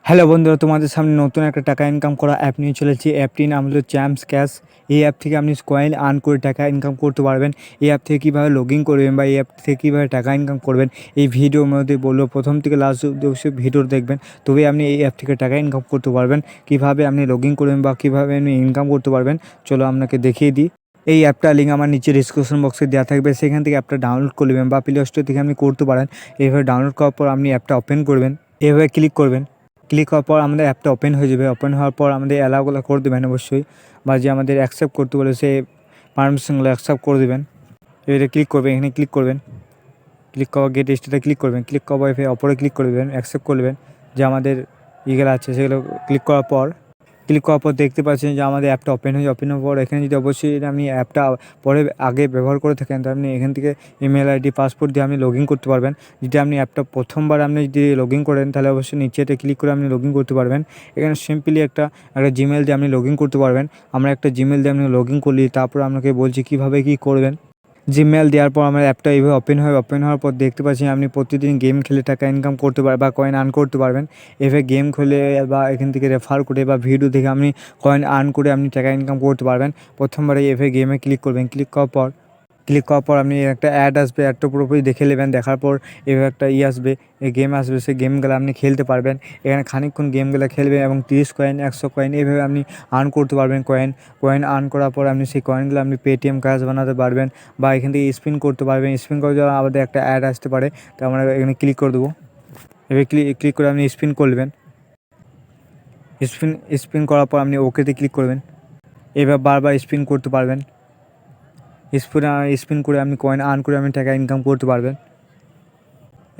Hello বন্ধুরা, তোমাদের সামনে নতুন একটা টাকা ইনকাম করা অ্যাপ নিয়ে চলেছি। অ্যাপটির নাম হলো চ্যাম্পস ক্যাশ। এই অ্যাপ থেকে আপনি কয়েন আর্ন করে টাকা ইনকাম করতে পারবেন। এই অ্যাপ থেকে কীভাবে লগ ইন করবেন বা এই অ্যাপ থেকে কীভাবে টাকা ইনকাম করবেন, এই ভিডিওর মধ্যে বললো। প্রথম থেকে লাস্ট অবধি অবশ্যই ভিডিও দেখবেন, তবে আপনি এই অ্যাপ থেকে টাকা ইনকাম করতে পারবেন। কীভাবে আপনি লগ ইন করবেন বা কীভাবে আপনি ইনকাম করতে পারবেন, চলো আপনাকে দেখিয়ে দিই। এই অ্যাপটার লিঙ্ক আমার নিচে ডিসক্রিপশন বক্সে দেওয়া থাকবে, সেখান থেকে অ্যাপটা ডাউনলোড করে নেবেন বা প্লে স্টোর থেকে আপনি করতে পারেন। এইভাবে ডাউনলোড করার পর আপনি অ্যাপটা ওপেন করবেন, এভাবে ক্লিক করবেন। ক্লিক করার পর আমাদের অ্যাপটা ওপেন হয়ে যাবে। ওপেন হওয়ার পর আমাদের অ্যালাউগুলো করে দেবেন অবশ্যই, বা যে আমাদের অ্যাকসেপ্ট করতে বলে সে পারমিশনগুলো অ্যাকসেপ্ট করে দেবেন। এবারে ক্লিক করবেন, এখানে ক্লিক করবেন। ক্লিক করা গেট স্টার্টে ক্লিক করবেন। ক্লিক করার পর অপরে ক্লিক করবেন, অ্যাকসেপ্ট করবেন যে আমাদের ইগুলো আছে সেগুলো। ক্লিক করার পর দেখতে পাচ্ছেন যে আমাদের অ্যাপটা ওপেন হওয়ার পর এখানে যদি অবশ্যই আপনি অ্যাপটা পরে আগে ব্যবহার করে থাকেন, তো আপনি এখান থেকে ইমেল আইডি পাসপোর্ট দিয়ে আপনি লগ ইন করতে পারবেন। যদি আপনি অ্যাপটা প্রথমবার আপনি যদি লগ ইন করেন, তাহলে অবশ্যই নিচেতে ক্লিক করে আপনি লগ ইন করতে পারবেন। এখানে সিম্পলি একটা জিমেল দিয়ে আপনি লগ ইন করতে পারবেন। আমরা একটা জিমেল দিয়ে আপনি লগ ইন করলি, তারপর আপনাকে বলছি কীভাবে কী করবেন। জিমেল দেওয়ার পর আমার অ্যাপটা এইভাবে ওপেন হওয়ার পর দেখতে পাচ্ছেন আপনি প্রতিদিন গেম খেলে টাকা ইনকাম করতে পারবেন বা কয়েন আর্ন করতে পারবেন। এভাবে গেম খেলে বা এখান থেকে রেফার করে বা ভিডিও দেখে আপনি কয়েন আর্ন করে আপনি টাকা ইনকাম করতে পারবেন। প্রথমবারে এভাবে গেমে ক্লিক করবেন। ক্লিক করার পর আপনি একটা অ্যাড আসবে, অ্যাডটা পুরোপুরি দেখে নেবেন। দেখার পর এভাবে একটা আসবে, এই গেম আসবে, সেই গেমগুলো আপনি খেলতে পারবেন। এখানে খানিকক্ষণ গেমগুলো খেলবেন এবং 30 কয়েন 100 কয়েন এইভাবে আপনি আর্ন করতে পারবেন। কয়েন আর্ন করার পর আপনি সেই কয়েনগুলো আপনি পেটিএম কাজ বানাতে পারবেন বা এখান থেকে স্পিন করতে পারবেন। স্পিন করে দেওয়া আমাদের একটা অ্যাড আসতে পারে, তো আমরা এখানে ক্লিক করে দেবো। এভাবে ক্লিক করে আপনি স্পিন করবেন। স্পিন করার পর আপনি ওকেতে ক্লিক করবেন। এবার বারবার স্পিন করতে পারবেন। স্পিন করে আপনি কয়েন আর্ন করে আপনি টাকা ইনকাম করতে পারবেন।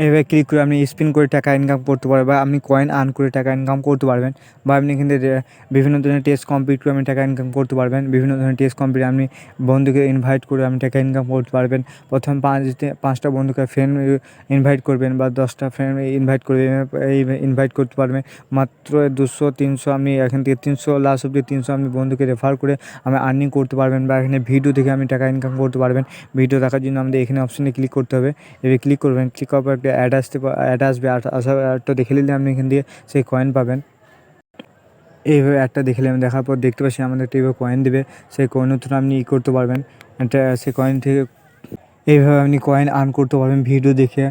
এভাবে ক্লিক করে আপনি স্পিন করে টাকা ইনকাম করতে পারবেন বা আপনি কয়েন আর্ন করে টাকা ইনকাম করতে পারবেন। বা আপনি এখান থেকে বিভিন্ন ধরনের টেস্ট কমপ্লিট করে আপনি টাকা ইনকাম করতে পারবেন। বিভিন্ন ধরনের টেস্ট কমপ্লিট আপনি বন্ধুকে ইনভাইট করে আপনি টাকা ইনকাম করতে পারবেন। প্রথম 5টা বন্ধুকে ফ্রেন্ড ইনভাইট করবেন বা 10টা ফ্রেন্ড ইনভাইট করে ইনভাইট করতে পারবেন। মাত্র 200 300 আপনি এখান থেকে 300 লাস্ট অব্দি 300 আপনি বন্ধুকে রেফার করে আপনি আর্নিং করতে পারবেন বা এখানে ভিডিও দেখে আপনি টাকা ইনকাম করতে পারবেন। ভিডিও দেখার জন্য আমাদের এখানে অপশানে ক্লিক করতে হবে। এবার ক্লিক করবেন। ক্লিক করার পর একটা অ্যাড আসবে। আসার অ্যাডটা দেখে নিলে আপনি এখান দিয়ে সেই কয়েন পাবেন। এইভাবে অ্যাডটা দেখে নেবেন। দেখার পর দেখতে পাচ্ছেন আমাদের একটা এইভাবে কয়েন দেবে, সেই কয়েনের থ্রু আপনি করতে পারবেন। সেই কয়েন থেকে এইভাবে আপনি কয়েন আর্ন করতে পারবেন ভিডিও দেখে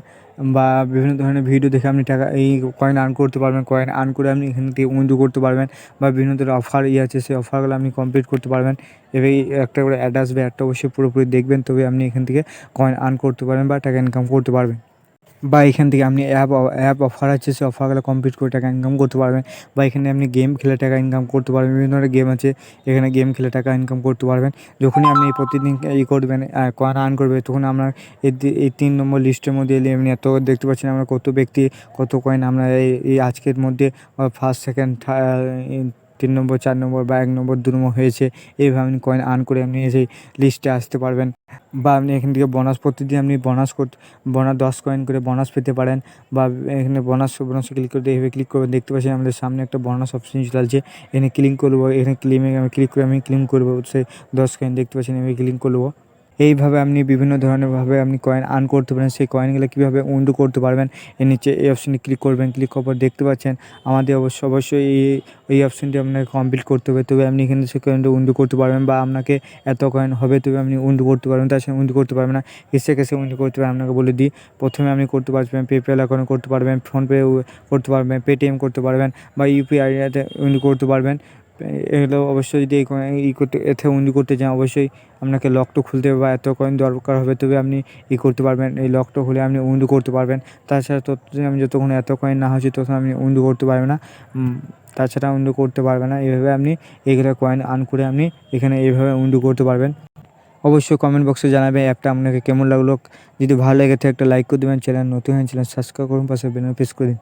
বা বিভিন্ন ধরনের ভিডিও দেখে আপনি টাকা এই কয়েন আর্ন করতে পারবেন। কয়েন আর্ন করে আপনি এখান থেকে উইথড্র করতে পারবেন বা বিভিন্ন ধরনের অফার আছে, সেই অফারগুলো আপনি কমপ্লিট করতে পারবেন। এবার একটা করে অ্যাড আসবে, অ্যাডটা অবশ্যই পুরোপুরি দেখবেন, তবে আপনি এখান থেকে কয়েন আর্ন করতে পারবেন বা টাকা ইনকাম করতে পারবেন। বা এখান থেকে আপনি অ্যাপ অফার আছে, সেই অফারগুলো কমপ্লিট করে টাকা ইনকাম করতে পারবেন। বা এখানে আপনি গেম খেলে টাকা ইনকাম করতে পারবেন। বিভিন্ন ধরনের গেম আছে, এখানে গেম খেলে টাকা ইনকাম করতে পারবেন। যখনই আপনি প্রতিদিন করবেন কয়েন আর্ন করবে, তখন আপনার এই 3 নম্বর লিস্টের মধ্যে এলে আপনি এত দেখতে পাচ্ছেন আমরা কত ব্যক্তি কত কয়েন আমরা এই আজকের মধ্যে ফার্স্ট সেকেন্ড 3 নম্বর 4 নম্বর বা 1 নম্বর 2 নম্বর হয়েছে। এইভাবে আপনি কয়েন আর্ন করে আপনি সেই লিস্টে আসতে পারবেন। বা আপনি এখান থেকে প্রতিদিন আপনি বোনাস 10 কয়েন করে বোনাস পেতে পারেন। বা এখানে বোনাসে ক্লিক করতে এভাবে ক্লিক করবেন। দেখতে পাচ্ছেন আমাদের সামনে একটা বোনাস অপশন চলে আসছে, এখানে ক্লিক করবো। এখানে ক্লিক করবো সেই 10 কয়েন দেখতে পাচ্ছেন, এভাবে ক্লিক করবো। এইভাবে আপনি বিভিন্ন ধরনের ভাবে আপনি কয়েন আর্ন করতে পারেন। সেই কয়েনগুলো কীভাবে উইথড্র করতে পারবেন, এর নিচে এই অপশানে ক্লিক করবেন। ক্লিক করার পর দেখতে পাচ্ছেন আমাদের অবশ্যই এই অপশানটি আপনাকে কমপ্লিট করতে হবে, তবে আপনি এখানে সেই কয়েনটা উইথড্র করতে পারবেন। বা আপনাকে এত কয়েন হবে তবে আপনি উইথড্র করতে পারবেন, তাছাড়া উইথড্র করতে পারবেন না। কেসে উইথড্র করতে পারবেন আপনাকে বলে দিই। প্রথমে আপনি করতে পারবেন পেপ্যাল অ্যাকাউন্ট করতে পারবেন, ফোনপে করতে পারবেন, পেটিএম করতে পারবেন বা ইউপিআই উইথড্র করতে পারবেন। এগুলো অবশ্যই যদি এতে উইথড্র করতে চান, অবশ্যই আপনাকে লকটা খুলতে হবে বা এত কয়েন দরকার হবে, তবে আপনি করতে পারবেন। এই লকটা খুলে আপনি উইথড্র করতে পারবেন। তাছাড়া আমি যতক্ষণ এত কয়েন না হচ্ছে ততক্ষণ আপনি উইথড্র করতে পারবেন না। তাছাড়া উইথড্র করতে পারবেন না। এইভাবে আপনি এগুলো কয়েন আর্ন করে আপনি এখানে এইভাবে উইথড্র করতে পারবেন। অবশ্যই কমেন্ট বক্সে জানাবেন অ্যাপটা আপনাকে কেমন লাগলো। যদি ভালো লেগে থাকে একটা লাইক করে দেবেন। চ্যানেল নতুন হয়ে চ্যানেল সাবস্ক্রাইব করুন, পাশে বেল প্রেস করে দিন।